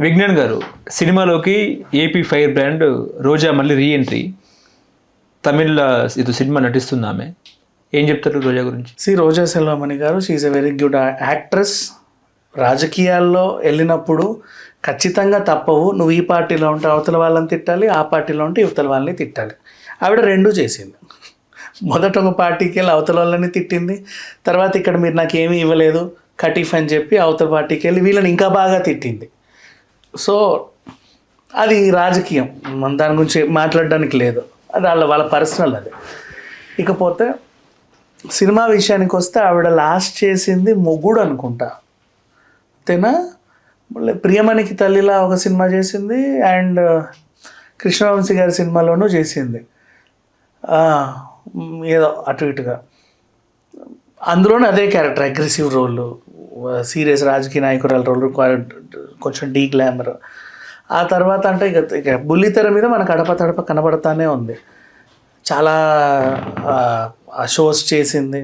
విజ్ఞాన్ గారు సినిమాలోకి AP fire brand రోజా మళ్ళీ రీఎంట్రీ. తమిళ ఇది సినిమా నటిస్తుంది ఆమె. ఏం చెప్తారు రోజా గురించి? రోజా సెల్వమణి గారు she's a very good actress. రాజకీయాల్లో వెళ్ళినప్పుడు ఖచ్చితంగా తప్పవు. నువ్వు ఈ పార్టీలో ఉంటే అవతల వాళ్ళని తిట్టాలి, ఆ పార్టీలో ఉంటే యువతల వాళ్ళని తిట్టాలి. ఆవిడ రెండూ చేసింది. మొదట ఒక పార్టీకి వెళ్ళి అవతల వాళ్ళని తిట్టింది, తర్వాత ఇక్కడ మీరు నాకు ఏమీ ఇవ్వలేదు కటీఫ్ అని చెప్పి అవతల పార్టీకి వెళ్ళి వీళ్ళని ఇంకా బాగా తిట్టింది. సో అది రాజకీయం, మన దాని గురించి మాట్లాడడానికి లేదు, అది వాళ్ళ పర్సనల్ అది. ఇకపోతే సినిమా విషయానికి వస్తే ఆవిడ లాస్ట్ చేసింది మొగుడు అనుకుంటా, అంతేనా? ప్రియమణికి తల్లిలా ఒక సినిమా చేసింది అండ్ కృష్ణవంశీ గారి సినిమాలోనూ చేసింది, ఏదో అటు ఇటుగా. అందులోనే అదే క్యారెక్టర్, అగ్రెసివ్ రోల్, సీరియస్ రాజకీయ నాయకురాల రోల్, కొంచెం డీ గ్లామర్. ఆ తర్వాత అంటే ఇక బుల్లితెర మీద మనకు అడప తడప కనబడతానే ఉంది. చాలా షోస్ చేసింది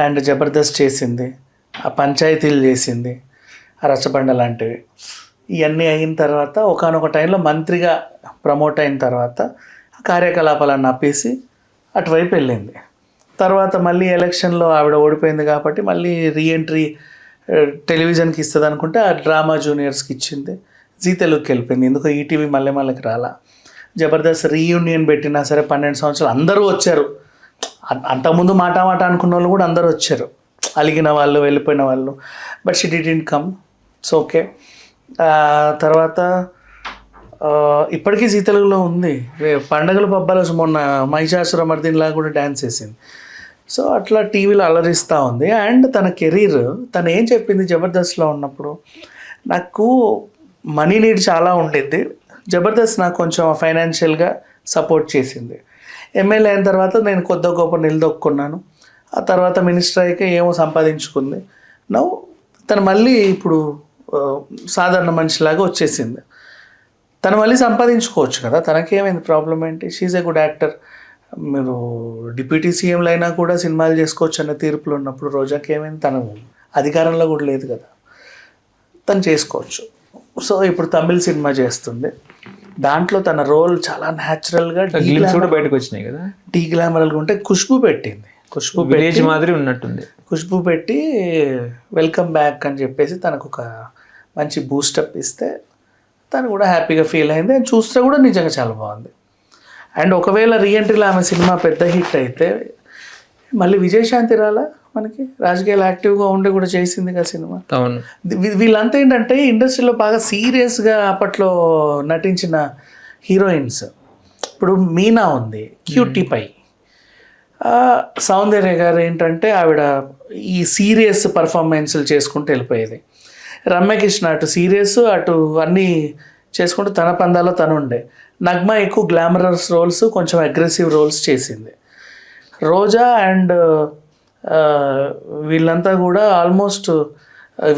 అండ్ జబర్దస్త్ చేసింది, ఆ పంచాయతీలు చేసింది, ఆ రచ్చబండ లాంటివి. ఇవన్నీ అయిన తర్వాత ఒకానొక టైంలో మంత్రిగా ప్రమోట్ అయిన తర్వాత కార్యకలాపాలను ఆపేసి అటువైపు వెళ్ళింది. తర్వాత మళ్ళీ ఎలక్షన్లో ఆవిడ ఓడిపోయింది కాబట్టి మళ్ళీ రీఎంట్రీ టెలివిజన్కి ఇస్తుంది అనుకుంటే ఆ డ్రామా జూనియర్స్కి ఇచ్చింది. జీ తెలుగుకి వెళ్ళిపోయింది. ఎందుకో ఈటీవీ మళ్ళీకి రాలా. జబర్దస్త్ రీయూనియన్ పెట్టినా సరే 12 సంవత్సరాలు అందరూ వచ్చారు. అంతకుముందు మాట అనుకున్న వాళ్ళు కూడా అందరూ వచ్చారు, అలిగిన వాళ్ళు, వెళ్ళిపోయిన వాళ్ళు. But she didn't come. It's okay. తర్వాత ఇప్పటికీ జీ తెలుగులో ఉంది. పండగల పబ్బాలు మొన్న మహిషాసుర మర్దినిలా కూడా డ్యాన్స్ వేసింది. సో అట్లా టీవీలో అలరిస్తూ ఉంది. అండ్ తన కెరీర్, తను ఏం చెప్పింది జబర్దస్త్లో ఉన్నప్పుడు, నాకు మనీ నీడ్ చాలా ఉండిద్ది, జబర్దస్త్ నాకు కొంచెం ఫైనాన్షియల్గా సపోర్ట్ చేసింది. ఎమ్మెల్యే అయిన తర్వాత నేను కొద్ది గొప్ప నిలదొక్కున్నాను. ఆ తర్వాత మినిస్టర్ అయ్యాక ఏమో సంపాదించుకుంది. నవ్వు తను మళ్ళీ ఇప్పుడు సాధారణ మనిషిలాగా వచ్చేసింది. తను మళ్ళీ సంపాదించుకోవచ్చు కదా, తనకేమైంది, ప్రాబ్లం ఏంటి? She's a good actor. మీరు డిప్యూటీ సీఎంలు అయినా కూడా సినిమాలు చేసుకోవచ్చు అన్న తీర్పులు ఉన్నప్పుడు రోజాకి ఏమైంది? తను అధికారంలో కూడా లేదు కదా, తను చేసుకోవచ్చు. సో ఇప్పుడు తమిళ సినిమా చేస్తుంది. దాంట్లో తన రోల్ చాలా న్యాచురల్గా బయటకు వచ్చినాయి కదా, డీ గ్లామరల్గా ఉంటే ఖుష్బూ పెట్టింది. ఖుష్బూ విలేజ్ మాదిరి ఉన్నట్టుంది. ఖుష్బూ పెట్టి వెల్కమ్ బ్యాక్ అని చెప్పేసి తనకు ఒక మంచి బూస్టప్ ఇస్తే తను కూడా హ్యాపీగా ఫీల్ అయింది. అండ్ చూస్తే కూడా నిజంగా చాలా బాగుంది. అండ్ ఒకవేళ రీఎంట్రీలో ఆమె సినిమా పెద్ద హిట్ అయితే మళ్ళీ విజయశాంతి రాలా మనకి, రాజకీయాలు యాక్టివ్గా ఉండి కూడా చేసింది కదా సినిమా. అవును. వీళ్ళంతా ఏంటంటే ఇండస్ట్రీలో బాగా సీరియస్గా అప్పట్లో నటించిన హీరోయిన్స్. ఇప్పుడు మీనా ఉంది, క్యూటీ పై. సౌందర్య గారు ఏంటంటే ఆవిడ ఈ సీరియస్ పర్ఫార్మెన్స్లు చేసుకుంటూ వెళ్ళిపోయేది. రమ్యకృష్ణ అటు సీరియస్ అటు అన్నీ చేసుకుంటూ తన పందాలో తను ఉండే. నగ్మ ఎక్కువ గ్లామరస్ రోల్స్, కొంచెం అగ్రెసివ్ రోల్స్ చేసింది. రోజా అండ్ వీళ్ళంతా కూడా ఆల్మోస్ట్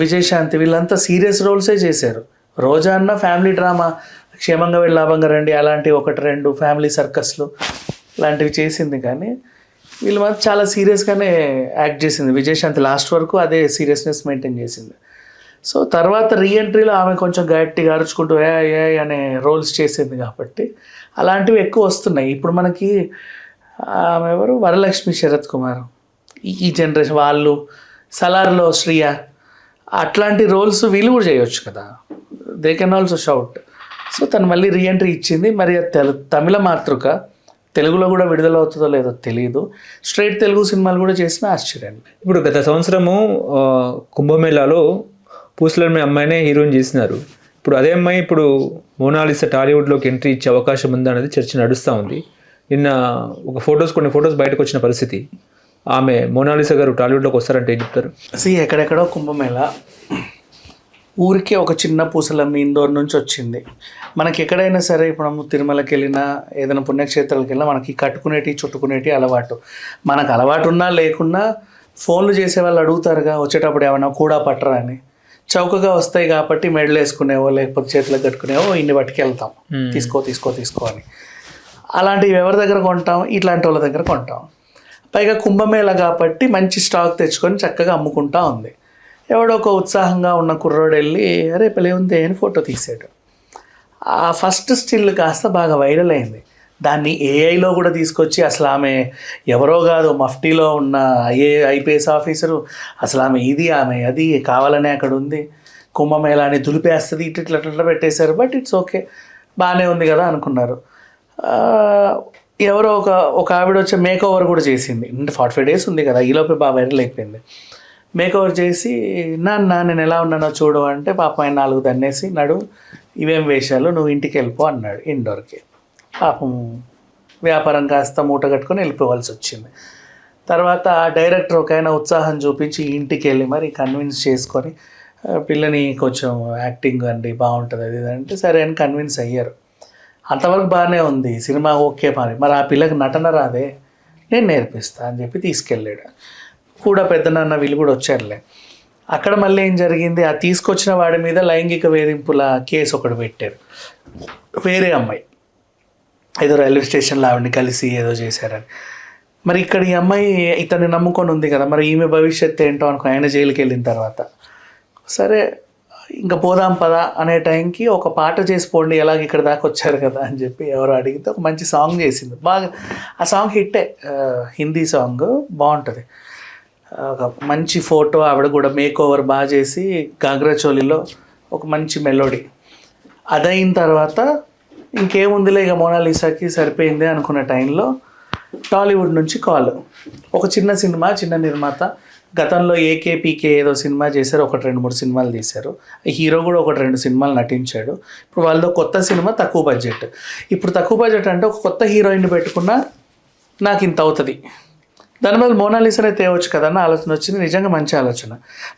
విజయశాంతి వీళ్ళంతా సీరియస్ రోల్సే చేశారు. రోజా అన్న ఫ్యామిలీ డ్రామా, క్షేమంగా వెళ్ళి లాభంగా రండి అలాంటి 1-2 ఫ్యామిలీ సర్కస్లు లాంటివి చేసింది. కానీ వీళ్ళు మాత్రం చాలా సీరియస్గానే యాక్ట్ చేసింది. విజయశాంతి లాస్ట్ వరకు అదే సీరియస్నెస్ మెయింటైన్ చేసింది. సో తర్వాత రీఎంట్రీలో ఆమె కొంచెం గట్టిగా అరుచుకుంటూ ఏ అనే రోల్స్ చేసింది కాబట్టి అలాంటివి ఎక్కువ వస్తున్నాయి. ఇప్పుడు మనకి ఆమె ఎవరు, వరలక్ష్మి శరత్ కుమార్, ఈ జనరేషన్ వాళ్ళు, సలార్లో శ్రియ, అట్లాంటి రోల్స్ వీళ్ళు కూడా చేయొచ్చు కదా, they can also shout. So తను మళ్ళీ రీఎంట్రీ ఇచ్చింది. మరి తమిళ మాతృక, తెలుగులో కూడా విడుదల అవుతుందో లేదో తెలియదు. స్ట్రైట్ తెలుగు సినిమాలు కూడా చేసిన ఆశ్చర్యం. ఇప్పుడు గత సంవత్సరము కుంభమేళాలో పూసలమ్మే అమ్మాయినే హీరోయిన్ చేసినారు. ఇప్పుడు అదే అమ్మాయి ఇప్పుడు మోనాలిసా టాలీవుడ్లోకి ఎంట్రీ ఇచ్చే అవకాశం ఉందా అనేది చర్చ నడుస్తూ ఉంది. నిన్న కొన్ని ఫొటోస్ బయటకు వచ్చిన పరిస్థితి. ఆమె మోనాలిసా గారు టాలీవుడ్లోకి వస్తారంటే ఏం చెప్తారు? ఎక్కడెక్కడో కుంభమేళా ఊరికే ఒక చిన్న పూసలమ్మి ఇందోర్ నుంచి వచ్చింది. మనకి ఎక్కడైనా సరే, ఇప్పుడు మనం తిరుమలకి వెళ్ళినా ఏదైనా పుణ్యక్షేత్రాలకు వెళ్ళినా మనకి కట్టుకునేటి చుట్టుకునేటి అలవాటు. మనకు అలవాటు ఉన్నా లేకున్నా ఫోన్లు చేసే వాళ్ళు అడుగుతారుగా వచ్చేటప్పుడు ఏమైనా కూడా పట్టరా అని. చౌకగా వస్తాయి కాబట్టి మెడలు వేసుకునేవో లేకపోతే చేతులకు కట్టుకునేవో ఇన్ని పట్టుకెళ్తాం, తీసుకో అని. అలాంటివి ఎవరి దగ్గర కొంటాం? ఇట్లాంటి వాళ్ళ దగ్గర కొంటాం. పైగా కుంభమేళ కాబట్టి మంచి స్టాక్ తెచ్చుకొని చక్కగా అమ్ముకుంటా ఉంది. ఎవడో ఒక ఉత్సాహంగా ఉన్న కుర్రోడు వెళ్ళి అరే పలే ఉంది అని ఫోటో తీసాడు. ఆ ఫస్ట్ స్టిల్ కాస్త బాగా వైరల్ అయింది. దాన్ని ఏఐలో కూడా తీసుకొచ్చి అసలు ఆమె ఎవరో కాదు, మఫ్టీలో ఉన్న ఐపీఎస్ ఆఫీసరు, అసలు ఆమె ఇది ఆమె అది కావాలనే అక్కడ ఉంది, కుంభమేళాన్ని దులిపేస్తుంది, ఇట్లా పెట్టేశారు. బట్ ఇట్స్ ఓకే, బాగానే ఉంది కదా అనుకున్నారు. ఎవరో ఒక ఆవిడ వచ్చి మేక్ ఓవర్ కూడా చేసింది. 45 days ఉంది కదా, ఈలోపే బాగా వైరల్ అయిపోయింది. మేక్ ఓవర్ చేసి నాన్న నేను ఎలా ఉన్నానో చూడు అంటే పాపం ఆయన 4 దన్నేసి నడు ఇవేం వేషాలు, నువ్వు ఇంటికి వెళ్ళిపో అన్నాడు ఇండోర్కి. పాపం వ్యాపారం కాస్త మూట కట్టుకొని వెళ్ళిపోవాల్సి వచ్చింది. తర్వాత డైరెక్టర్ ఒక ఆయన ఉత్సాహం చూపించి ఇంటికి వెళ్ళి మరి కన్విన్స్ చేసుకొని పిల్లని కొంచెం యాక్టింగ్ అండి బాగుంటుంది అది అంటే సరే అని కన్విన్స్ అయ్యారు. అంతవరకు బాగానే ఉంది సినిమా, ఓకే. మరి ఆ పిల్లకి నటన రాదే, నేను నేర్పిస్తా అని చెప్పి తీసుకెళ్ళాడు. కూడా పెద్దనాన్న వీళ్ళు కూడా వచ్చారులే. అక్కడ మళ్ళీ ఏం జరిగింది, ఆ తీసుకొచ్చిన వాడి మీద లైంగిక వేధింపుల కేసు ఒకటి పెట్టారు. వేరే అమ్మాయి ఏదో రైల్వే స్టేషన్లో ఆవిడని కలిసి ఏదో చేశారని. మరి ఇక్కడ ఈ అమ్మాయి ఇతన్ని నమ్ముకొని ఉంది కదా, మరి ఈమె భవిష్యత్తు ఏంటో అనుకో. ఆయన జైలుకి వెళ్ళిన తర్వాత సరే ఇంకా పోదాం పదా అనే టైంకి ఒక పాట చేసి పోండి, ఎలాగ ఇక్కడ దాకా వచ్చారు కదా అని చెప్పి ఎవరో అడిగితే ఒక మంచి సాంగ్ చేసింది. బాగా ఆ సాంగ్ హిట్టే, హిందీ సాంగ్ బాగుంటుంది. ఒక మంచి ఫోటో, ఆవిడ కూడా మేక్ ఓవర్ బాగా చేసి గాగ్రా చోలీలో ఒక మంచి మెలోడీ. అదైన తర్వాత ఇంకేముందిలే ఇక మోనాలిసాకి సరిపోయింది అనుకున్న టైంలో టాలీవుడ్ నుంచి కాల్. ఒక చిన్న సినిమా, చిన్న నిర్మాత, గతంలో ఏకేపీకే ఏదో సినిమా చేశారు, 1-2-3 సినిమాలు తీశారు. హీరో కూడా 1-2 సినిమాలు నటించాడు. ఇప్పుడు వాళ్ళతో కొత్త సినిమా, తక్కువ బడ్జెట్. ఇప్పుడు తక్కువ బడ్జెట్ అంటే ఒక కొత్త హీరోయిన్ పెట్టుకున్నా నాకు ఇంత అవుతుంది, దానివల్ల మోనాలిసానే తేవచ్చు కదా అన్న ఆలోచన వచ్చింది. నిజంగా మంచి ఆలోచన.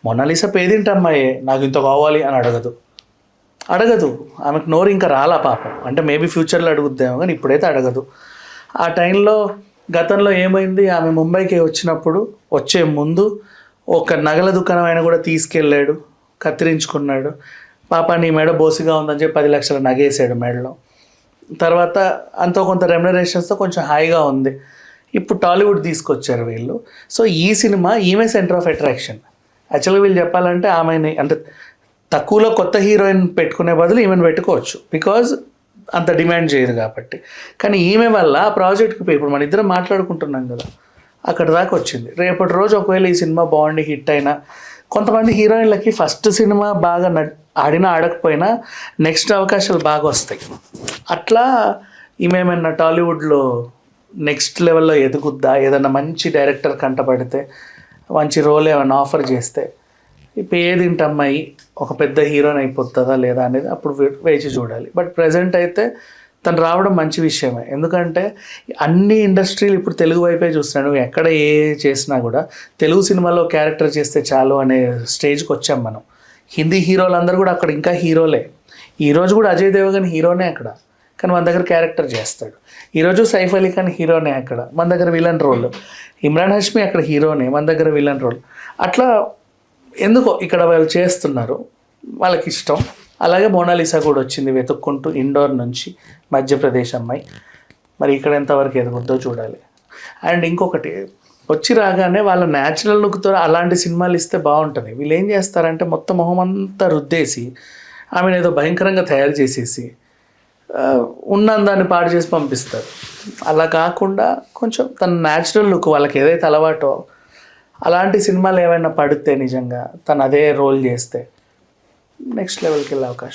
మోనాలిసా పేదింటి అమ్మాయే, నాకు ఇంత కావాలి అని అడగదు. ఆమెకు నోరు ఇంకా రాలా పాపం. అంటే మేబీ ఫ్యూచర్లో అడుగుద్దామో కానీ ఇప్పుడైతే అడగదు. ఆ టైంలో గతంలో ఏమైంది, ఆమె ముంబైకి వచ్చినప్పుడు వచ్చే ముందు ఒక నగల దుకాణం ఆయన కూడా తీసుకెళ్ళాడు, కత్తిరించుకున్నాడు. పాప నీ మెడ బోసిగా ఉందని చెప్పి 10 లక్షల నగేసాడు మెడలో. తర్వాత అంతో కొంత రెమ్యునరేషన్స్తో కొంచెం హాయిగా ఉంది. ఇప్పుడు టాలీవుడ్ తీసుకొచ్చారు వీళ్ళు. సో ఈ సినిమా ఈమె సెంటర్ ఆఫ్ అట్రాక్షన్. యాక్చువల్గా వీళ్ళు చెప్పాలంటే ఆమెని అంటే తక్కువలో కొత్త హీరోయిన్ పెట్టుకునే బదులు ఈమెను పెట్టుకోవచ్చు, బికాజ్ అంత డిమాండ్ చేయదు కాబట్టి. కానీ ఈమె వల్ల ఆ ప్రాజెక్ట్కి ఇప్పుడు మన ఇద్దరం మాట్లాడుకుంటున్నాం కదా, అక్కడ దాకా వచ్చింది. రేపటి రోజు ఒకవేళ ఈ సినిమా బాగుండి హిట్ అయినా, కొంతమంది హీరోయిన్లకి ఫస్ట్ సినిమా బాగా ఆడినా ఆడకపోయినా నెక్స్ట్ అవకాశాలు బాగా వస్తాయి. అట్లా ఈమె ఏమైనా టాలీవుడ్లో నెక్స్ట్ లెవెల్లో ఎదుగుద్దా, ఏదన్నా మంచి డైరెక్టర్ కంటపడితే, మంచి రోల్ ఏమైనా ఆఫర్ చేస్తే, ఇప్పుడు ఏదింటి అమ్మాయి ఒక పెద్ద హీరోయిన్ అయిపోతుందా లేదా అనేది అప్పుడు వేచి చూడాలి. బట్ ప్రజెంట్ అయితే తను రావడం మంచి విషయమే. ఎందుకంటే అన్ని ఇండస్ట్రీలు ఇప్పుడు తెలుగు వైపే చూస్తున్నాడు. ఎక్కడ ఏ చేసినా కూడా తెలుగు సినిమాలో క్యారెక్టర్ చేస్తే చాలు అనే స్టేజ్కి వచ్చాం మనం. హిందీ హీరోలు అందరూ కూడా అక్కడ ఇంకా హీరోలే. ఈరోజు కూడా అజయ్ దేవగన్ హీరోనే అక్కడ, కానీ మన దగ్గర క్యారెక్టర్ చేస్తాడు. ఈరోజు సైఫ్ అలీ ఖాన్ హీరోనే అక్కడ, మన దగ్గర విలన్ రోల్. ఇమ్రాన్ హష్మి అక్కడ హీరోనే, మన దగ్గర విలన్ రోల్. అట్లా ఎందుకో ఇక్కడ వాళ్ళు చేస్తున్నారు, వాళ్ళకి ఇష్టం. అలాగే మోనాలిసా కూడా వచ్చింది వెతుక్కుంటూ ఇండోర్ నుంచి, మధ్యప్రదేశ్ అమ్మాయి. మరి ఇక్కడ ఎంతవరకు ఎదుగుద్దో చూడాలి. అండ్ ఇంకొకటి, వచ్చి రాగానే వాళ్ళ న్యాచురల్ లుక్తో అలాంటి సినిమాలు ఇస్తే బాగుంటుంది. వీళ్ళు ఏం చేస్తారంటే మొత్తం మొహం అంతా రుద్దేసి ఆమెను ఏదో భయంకరంగా తయారు చేసేసి ఉన్నదాన్ని పాడు చేసి పంపిస్తారు. అలా కాకుండా కొంచెం తన న్యాచురల్ లుక్, వాళ్ళకి ఏదైతే అలవాటో అలాంటి సినిమాలు ఏమైనా పడితే నిజంగా తను అదే రోల్ చేస్తే నెక్స్ట్ లెవెల్కి వెళ్ళే అవకాశం.